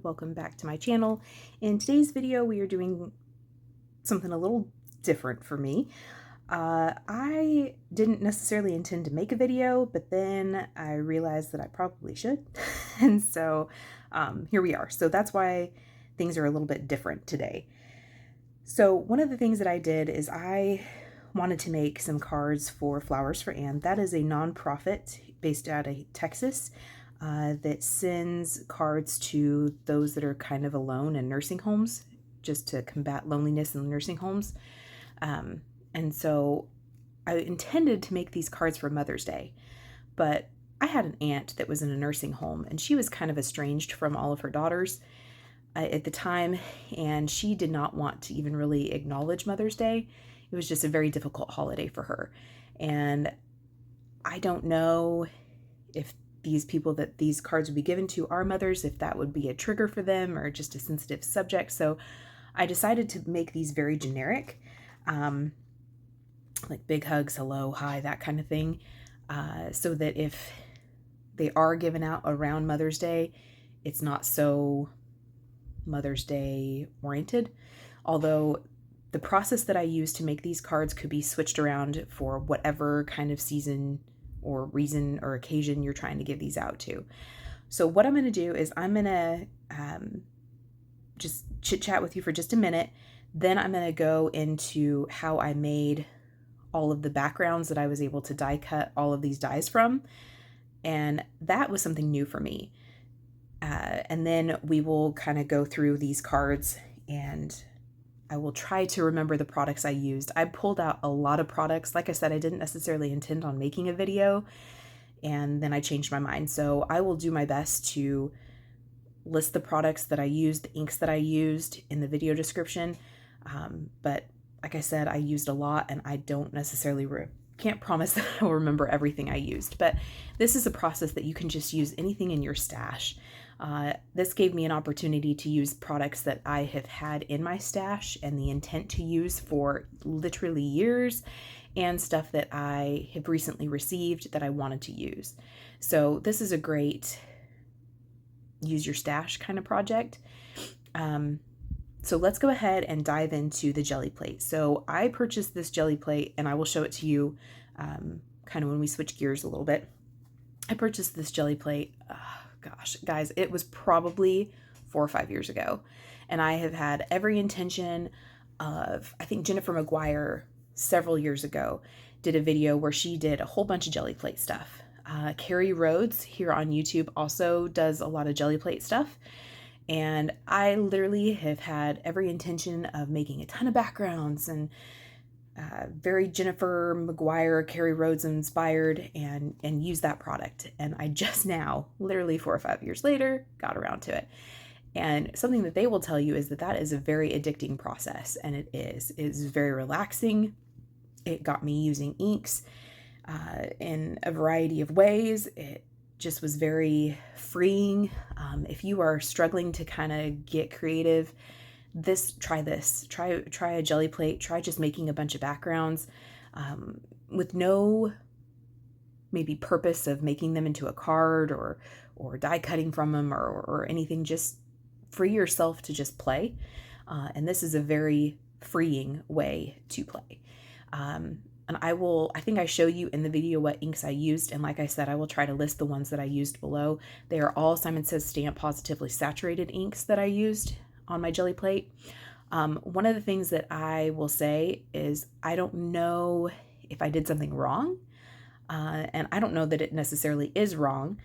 welcome back to my channel. In today's video we are doing something a little different for me. I didn't necessarily intend to make a video, but then I realized that I probably should. And so here we are. So that's why things are a little bit different today. So one of the things that I did is I wanted to make some cards for Flowers for Anne. That is a nonprofit based out of Texas that sends cards to those that are kind of alone in nursing homes, just to combat loneliness in nursing homes. And so I intended to make these cards for Mother's Day, but I had an aunt that was in a nursing home and she was kind of estranged from all of her daughters at the time, and she did not want to even really acknowledge Mother's Day. It was just a very difficult holiday for her. And I don't know if these people that these cards would be given to are mothers, if that would be a trigger for them or just a sensitive subject. So I decided to make these very generic, like big hugs, hello, hi, that kind of thing, so that if they are given out around Mother's Day, it's not so Mother's Day oriented. Although the process that I use to make these cards could be switched around for whatever kind of season or reason or occasion you're trying to give these out to. So what I'm going to do is I'm going to just chit chat with you for just a minute. Then I'm going to go into how I made all of the backgrounds that I was able to die cut all of these dies from. And that was something new for me. And then we will kind of go through these cards and I will try to remember the products I used. I pulled out a lot of products. Like I said, I didn't necessarily intend on making a video, and then I changed my mind. So I will do my best to list the products that I used, the inks that I used in the video description. But like I said, I used a lot and I don't necessarily can't promise that I'll remember everything I used, but this is a process that you can just use anything in your stash. This gave me an opportunity to use products that I have had in my stash and the intent to use for literally years, and stuff that I have recently received that I wanted to use. So this is a great use your stash kind of project. So let's go ahead and dive into the Gelli Plate. So I purchased this Gelli Plate, and I will show it to you kind of when we switch gears a little bit. I purchased this Gelli Plate, gosh, guys, it was probably 4 or 5 years ago. And I have had every intention of, I think Jennifer McGuire several years ago did a video where she did a whole bunch of Gelli Plate stuff. Carrie Rhodes here on YouTube also does a lot of Gelli Plate stuff. And I literally have had every intention of making a ton of backgrounds and very Jennifer McGuire, Carrie Rhodes inspired, and use that product. And I just now, literally 4 or 5 years later, got around to it. And something that they will tell you is that that is a very addicting process, and it is. It's very relaxing. It got me using inks in a variety of ways. It just was very freeing. If you are struggling to kind of get creative, try a Gelli Plate, try just making a bunch of backgrounds with no maybe purpose of making them into a card or die cutting from them or anything. Just free yourself to just play. And this is a very freeing way to play. And I think I show you in the video what inks I used. And like I said, I will try to list the ones that I used below. They are all Simon Says Stamp Positively Saturated inks that I used on my Gelli Plate. One of the things that I will say is I don't know if I did something wrong. And I don't know that it necessarily is wrong.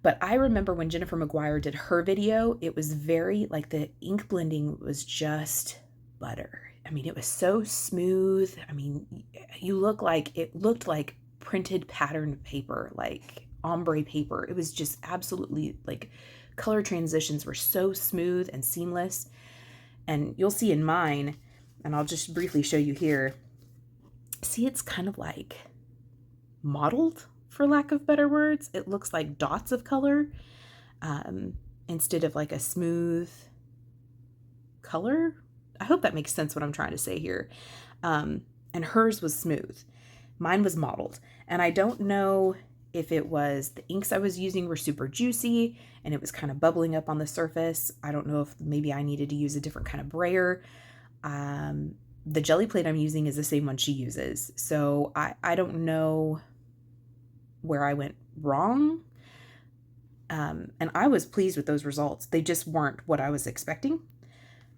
But I remember when Jennifer McGuire did her video, it was very, like, the ink blending was just butter. I mean, it was so smooth. I mean, it looked like printed patterned paper, like ombre paper. It was just absolutely, like, color transitions were so smooth and seamless. And you'll see in mine, and I'll just briefly show you here. See, it's kind of like mottled, for lack of better words. It looks like dots of color instead of like a smooth color. I hope that makes sense what I'm trying to say here. And hers was smooth. Mine was mottled. And I don't know if it was the inks I was using were super juicy and it was kind of bubbling up on the surface. I don't know if maybe I needed to use a different kind of brayer. The Gelli Plate I'm using is the same one she uses. So I don't know where I went wrong. And I was pleased with those results. They just weren't what I was expecting.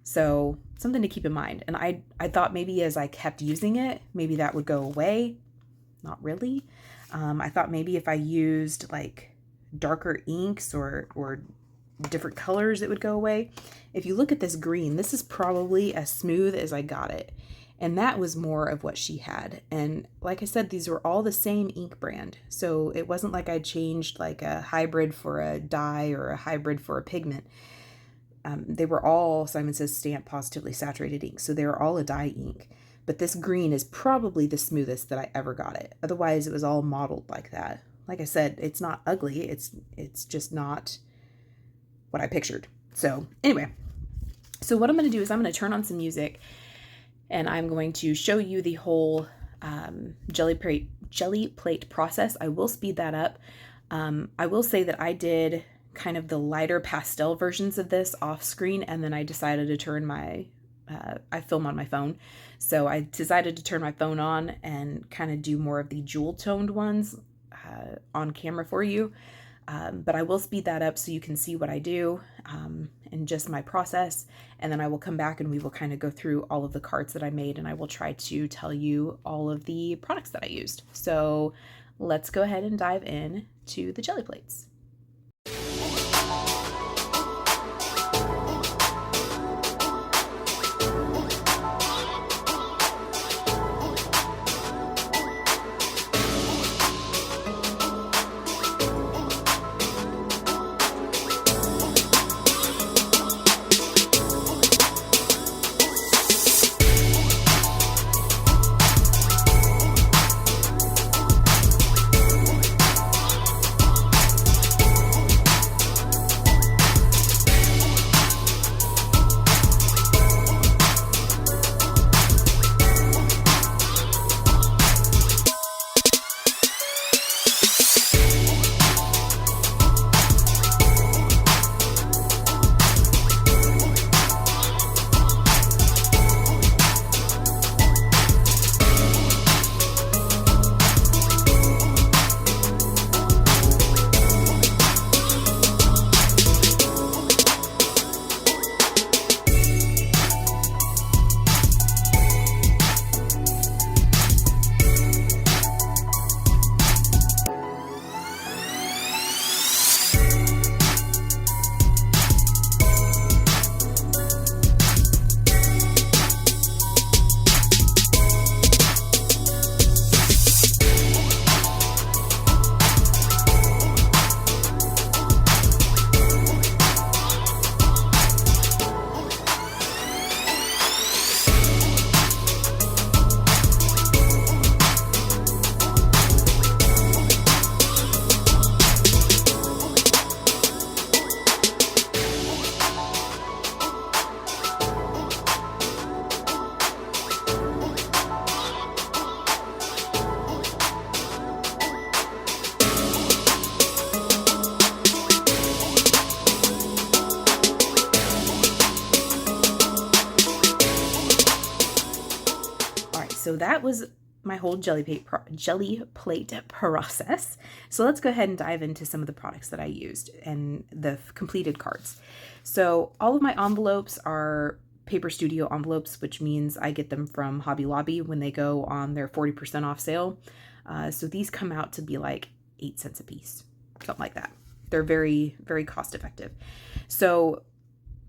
So something to keep in mind. And I thought maybe as I kept using it, maybe that would go away. Not really. I thought maybe if I used like darker inks or different colors, it would go away. If you look at this green, this is probably as smooth as I got it. And that was more of what she had. And like I said, these were all the same ink brand. So it wasn't like I changed like a hybrid for a dye or a hybrid for a pigment. They were all, Simon Says, Stamp Positively Saturated ink. So they were all a dye ink. But this green is probably the smoothest that I ever got it. Otherwise, it was all modeled like that. Like I said, it's not ugly. It's just not what I pictured. So anyway, so what I'm going to do is I'm going to turn on some music and I'm going to show you the whole Gelli Plate process. I will speed that up. I will say that I did kind of the lighter pastel versions of this off screen, and then I decided to turn my I film on my phone. So I decided to turn my phone on and kind of do more of the jewel toned ones on camera for you. But I will speed that up so you can see what I do and just my process. And then I will come back and we will kind of go through all of the cards that I made, and I will try to tell you all of the products that I used. So let's go ahead and dive in to the Gelli Plates. So that was my whole Gelli Plate process. So let's go ahead and dive into some of the products that I used and the completed cards. So all of my envelopes are Paper Studio envelopes, which means I get them from Hobby Lobby when they go on their 40% off sale. So these come out to be like 8 cents a piece, something like that. They're very, very cost effective. So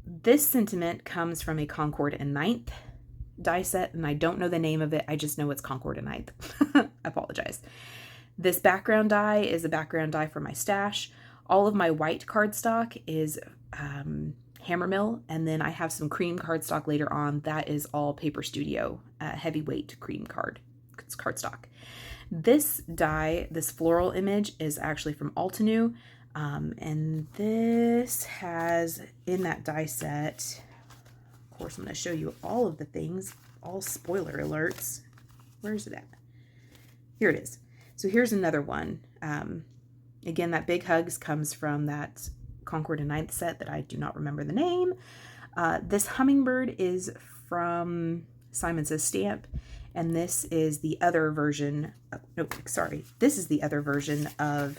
this sentiment comes from a Concord and Ninth die set, and I don't know the name of it. I just know it's Concord and Ninth. I apologize. This background die is a background die for my stash. All of my white cardstock is Hammermill, and then I have some cream cardstock later on. That is all Paper Studio heavyweight cream cardstock. This die, this floral image, is actually from Altenew, and this has in that die set. Of course, I'm going to show you all of the things, all spoiler alerts. Where is it at? Here it is. So here's another one. Again, that Big Hugs comes from that Concord and Ninth set that I do not remember the name. This hummingbird is from Simon Says Stamp, and this is the other version. This is the other version of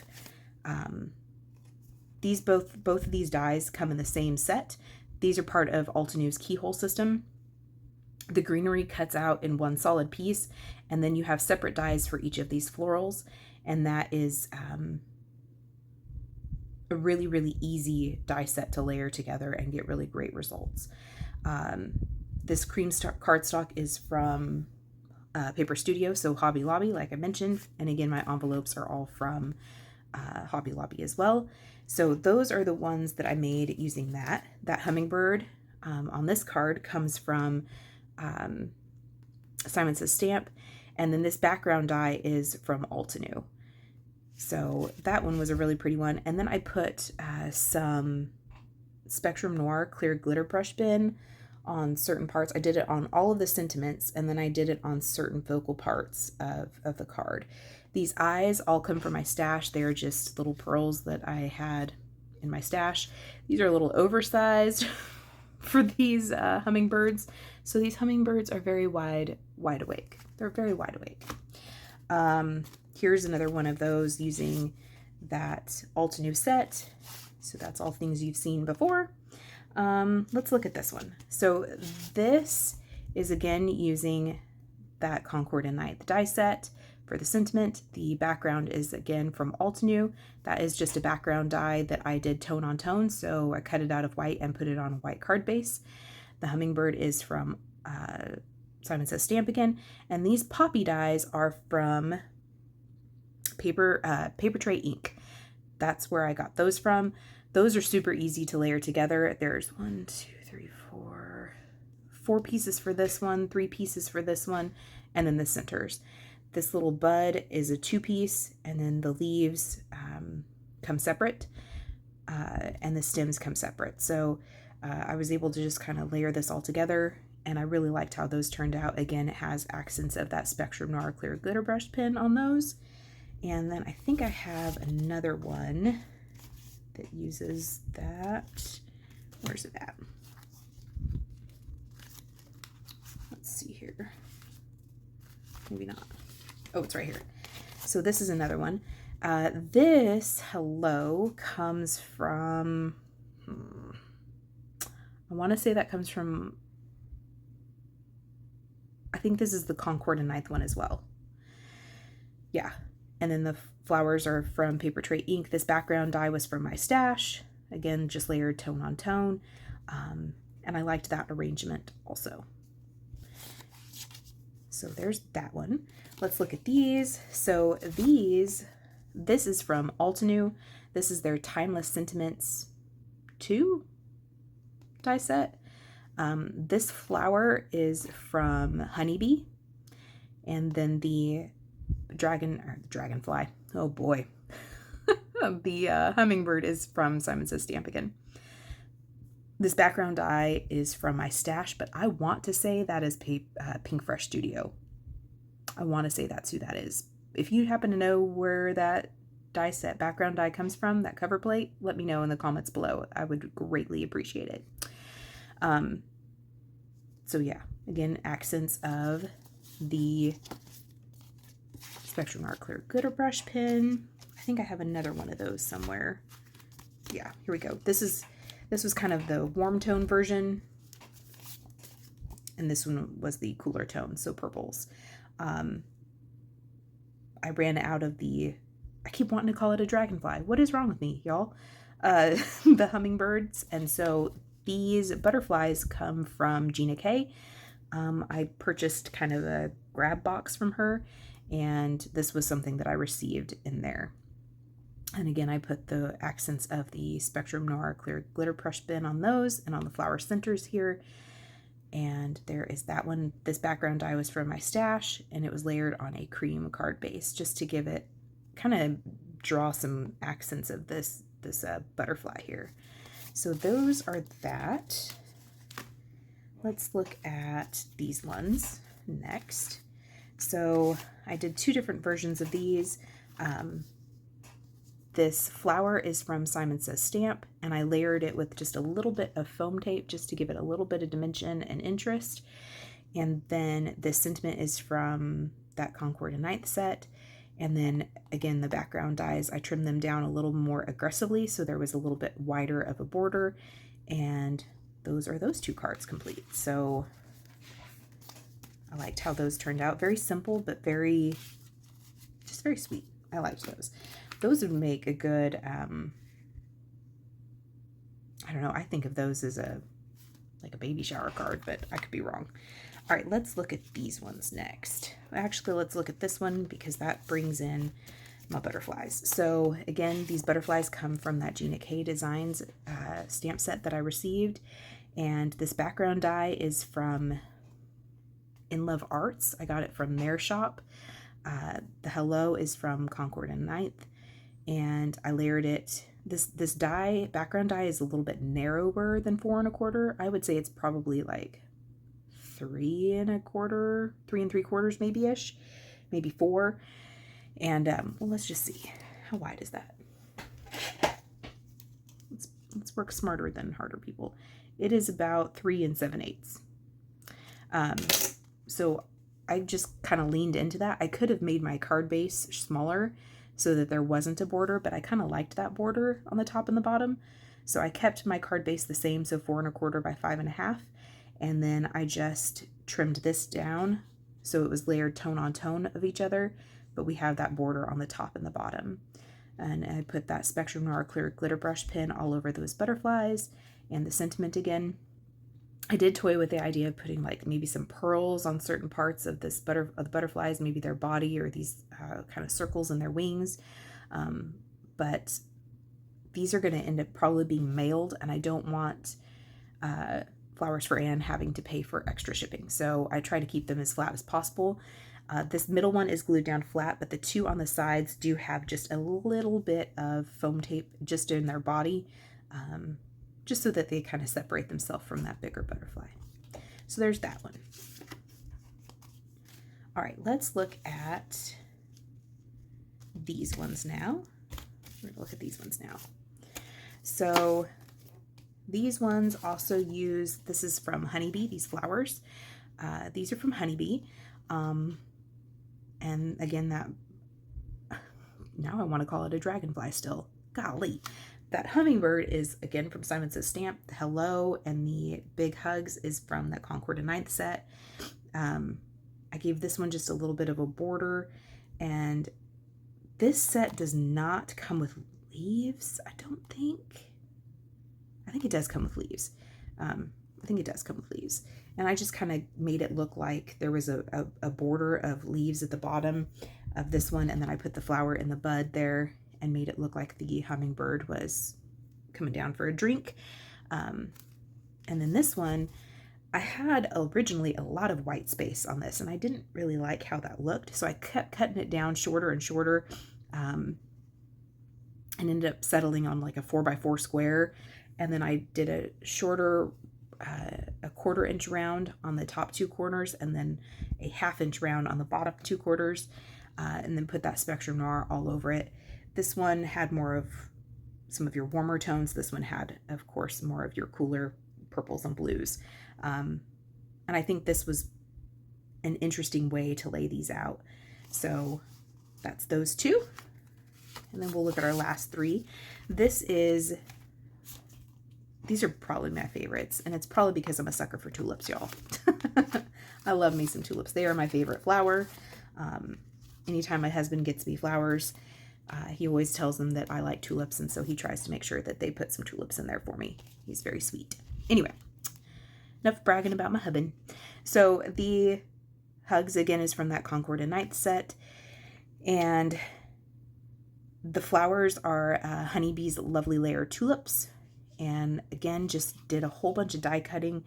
these. Both of these dies come in the same set. These are part of Altenews keyhole system. The greenery cuts out in one solid piece, and then you have separate dies for each of these florals, and that is a really, really easy die set to layer together and get really great results. This cream cardstock is from Paper Studio, so Hobby Lobby, like I mentioned, and again, my envelopes are all from Hobby Lobby as well. So those are the ones that I made using that. That hummingbird on this card comes from Simon Says Stamp, and then this background die is from Altenew. So that one was a really pretty one. And then I put some Spectrum Noir clear glitter brush pen on certain parts. I did it on all of the sentiments, and then I did it on certain focal parts of the card. These eyes all come from my stash. They're just little pearls that I had in my stash. These are a little oversized for these hummingbirds. So these hummingbirds are very wide awake. They're very wide awake. Here's another one of those using that Altenew set. So that's all things you've seen before. Let's look at this one. So this is again using that Concord and Ninth die set for the sentiment. The background is again from Altenew. That is just a background die that I did tone on tone. So I cut it out of white and put it on a white card base. The hummingbird is from Simon Says Stamp again. And these poppy dies are from Paper Tray ink. That's where I got those from. Those are super easy to layer together. There's 1, 2, 3, 4 pieces for this one, 3 pieces for this one, and then the centers. This little bud is a 2-piece, and then the leaves come separate, and the stems come separate. So I was able to just kind of layer this all together, and I really liked how those turned out. Again, it has accents of that Spectrum Noir clear glitter brush pen on those. And then I think I have another one that uses that. Where's it at? Let's see here. Maybe not. Oh, it's right here. So this is another one. This hello comes from, I want to say that comes from, I think this is the Concord and Ninth one as well. Yeah. And then the flowers are from Paper Tray ink. This background die was from my stash. Again, just layered tone on tone. And I liked that arrangement also. So there's that one. Let's look at these. So this is from Altenew. This is their Timeless Sentiments 2 die set. This flower is from Honeybee. And then the dragonfly. Oh boy. The hummingbird is from Simon Says Stamp again. This background die is from my stash, but I want to say that is Pink Fresh Studio. I want to say that's who that is. If you happen to know where that die set background die comes from, that cover plate, let me know in the comments below. I would greatly appreciate it. So yeah, again, accents of the Spectrum Art Clear Glitter Brush Pen. I think I have another one of those somewhere. Yeah, here we go. This was kind of the warm tone version, and this one was the cooler tone, so purples. I ran out of I keep wanting to call it a dragonfly. What is wrong with me, y'all? The hummingbirds, and so these butterflies come from Gina K. I purchased kind of a grab box from her, and this was something that I received in there. And again, I put the accents of the Spectrum Noir Clear Glitter Brush Pen on those and on the flower centers here. And there is that one. This background die was from my stash, and it was layered on a cream card base just to give it, kind of draw some accents of this butterfly here. So those are that. Let's look at these ones next. So I did 2 different versions of these. This flower is from Simon Says Stamp, and I layered it with just a little bit of foam tape just to give it a little bit of dimension and interest. And then this sentiment is from that Concord and Ninth set. And then again, the background dies, I trimmed them down a little more aggressively, so there was a little bit wider of a border. And those are those 2 cards complete. So I liked how those turned out. Very simple, but just very sweet. I liked those. Those would make a good, I don't know, I think of those as like a baby shower card, but I could be wrong. All right, let's look at these ones next. Actually, let's look at this one because that brings in my butterflies. So again, these butterflies come from that Gina K Designs stamp set that I received. And this background die is from In Love Arts. I got it from their shop. The Hello is from Concord and Ninth. And I layered it. This die, background die, is a little bit narrower than 4 1/4. I would say it's probably like 3 1/4, 3 3/4 maybe-ish, maybe 4. And well, let's just see. How wide is that? Let's work smarter than harder, people. It is about 3 7/8. So I just kind of leaned into that. I could have made my card base smaller so that there wasn't a border, but I kind of liked that border on the top and the bottom. So I kept my card base the same, so 4 1/4 by 5 1/2. And then I just trimmed this down so it was layered tone on tone of each other, but we have that border on the top and the bottom. And I put that Spectrum Noir clear glitter brush pen all over those butterflies and the sentiment again. I did toy with the idea of putting like maybe some pearls on certain parts of this the butterflies, maybe their body or these kind of circles in their wings. But these are going to end up probably being mailed, and I don't want Flowers for Anne having to pay for extra shipping. So I try to keep them as flat as possible. This middle one is glued down flat, but the 2 on the sides do have just a little bit of foam tape just in their body, just so that they kind of separate themselves from that bigger butterfly. So there's that one. All right, let's look at these ones now. We're gonna look at these ones now. So these ones also use, this is from Honeybee, these flowers. These are from Honeybee. And again, that, now I want to call it a dragonfly still. Golly. That hummingbird is, again, from Simon Says Stamp. The Hello and the Big Hugs is from the Concord and Ninth set. I gave this one just a little bit of a border. And this set does not come with leaves, I don't think. I think it does come with leaves. I think it does come with leaves. And I just kind of made it look like there was a border of leaves at the bottom of this one. And then I put the flower in the bud there and made it look like the hummingbird was coming down for a drink. And then this one, I had originally a lot of white space on this, and I didn't really like how that looked. So I kept cutting it down shorter and shorter, and ended up settling on like a 4x4 square. And then I did a shorter, a 1/4 inch round on the top 2 corners, and then a 1/2 inch round on the bottom 2 quarters, and then put that Spectrum Noir all over it. This one had more of some of your warmer tones. This one had, of course, more of your cooler purples and blues. And I think this was an interesting way to lay these out. So that's those 2. And then we'll look at our last 3. These are probably my favorites, and it's probably because I'm a sucker for tulips, y'all. I love me some tulips. They are my favorite flower. Anytime my husband gets me flowers, he always tells them that I like tulips, and so he tries to make sure that they put some tulips in there for me. He's very sweet. Anyway, enough bragging about my husband. So the Hugs, again, is from that Concord and Ninth set, and the flowers are Honeybee's Lovely Layer Tulips. And again, just did a whole bunch of die cutting,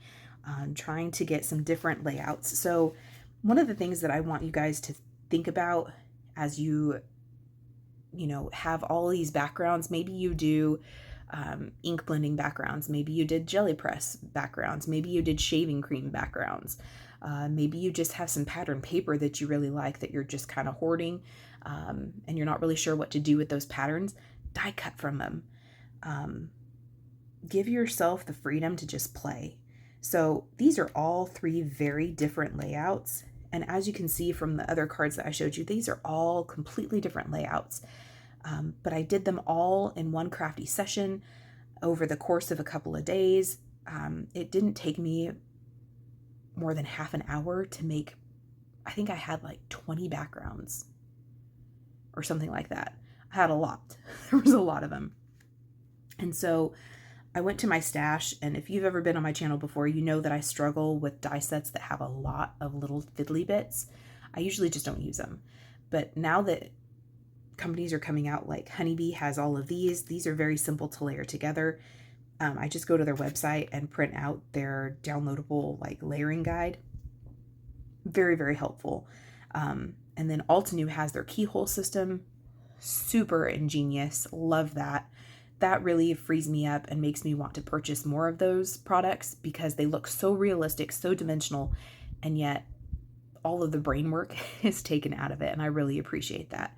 trying to get some different layouts. So one of the things that I want you guys to think about as you have all these backgrounds, maybe you do ink blending backgrounds, maybe you did jelly press backgrounds, maybe you did shaving cream backgrounds, maybe you just have some pattern paper that you really like that you're just kind of hoarding, and you're not really sure what to do with those patterns. die cut from them. Give yourself the freedom to just play. So these are all 3 very different layouts. And as you can see from the other cards that I showed you, these are all completely different layouts. But I did them all in one crafty session over the course of a couple of days. It didn't take me more than half an hour to make, I think I had like 20 backgrounds or something like that. I had a lot. There was a lot of them. And so I went to my stash, and if you've ever been on my channel before, you know that I struggle with die sets that have a lot of little fiddly bits. I usually just don't use them. But now that companies are coming out, like Honeybee has all of these are very simple to layer together. I just go to their website and print out their downloadable like layering guide. Very, very helpful. And then Altenew has their keyhole system. Super ingenious. Love that. That really frees me up and makes me want to purchase more of those products because they look so realistic, so dimensional, and yet all of the brain work is taken out of it. And I really appreciate that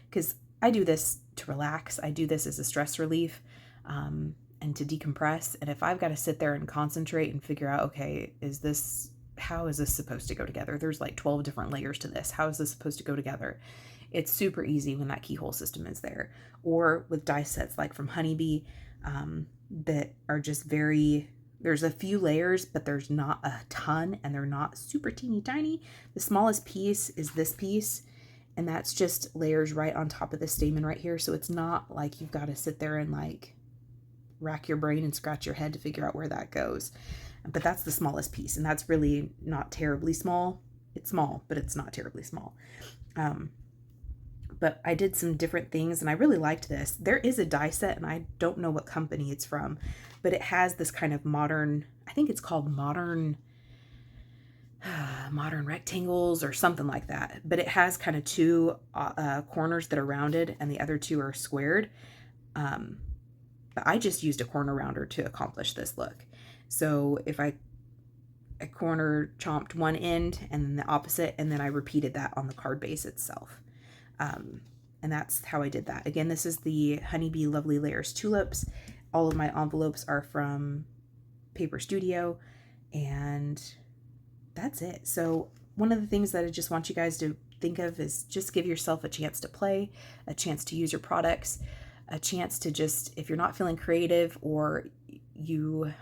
because I do this to relax. I do this as a stress relief and to decompress. And if I've got to sit there and concentrate and figure out, okay, how is this supposed to go together? There's like 12 different layers to this. How is this supposed to go together? It's super easy when that keyhole system is there. Or with die sets like from Honeybee that are just there's a few layers, but there's not a ton, and they're not super teeny tiny. The smallest piece is this piece, and that's just layers right on top of the stamen right here. So it's not like you've got to sit there and like rack your brain and scratch your head to figure out where that goes. But that's the smallest piece, and that's really not terribly small. It's small, but it's not terribly small. But I did some different things, and I really liked this. There is a die set, and I don't know what company it's from, but it has this kind of modern, I think it's called modern rectangles or something like that. But it has kind of 2 corners that are rounded, and the other 2 are squared. But I just used a corner rounder to accomplish this look. So if I corner chomped one end and then the opposite, and then I repeated that on the card base itself. And that's how I did that. Again, this is the Honeybee Lovely Layers Tulips. All of my envelopes are from Paper Studio, and that's it. So one of the things that I just want you guys to think of is just give yourself a chance to play, a chance to use your products, a chance to just, if you're not feeling creative or you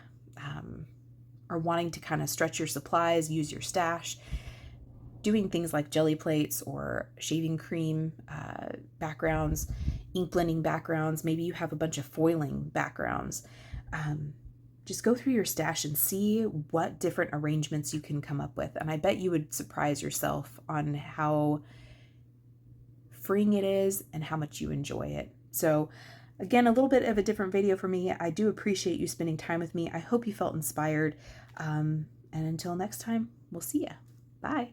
are wanting to kind of stretch your supplies, use your stash, doing things like jelly plates or shaving cream backgrounds, ink blending backgrounds. Maybe you have a bunch of foiling backgrounds. Just go through your stash and see what different arrangements you can come up with. And I bet you would surprise yourself on how freeing it is and how much you enjoy it. So again, a little bit of a different video for me. I do appreciate you spending time with me. I hope you felt inspired. And until next time, we'll see ya. Bye.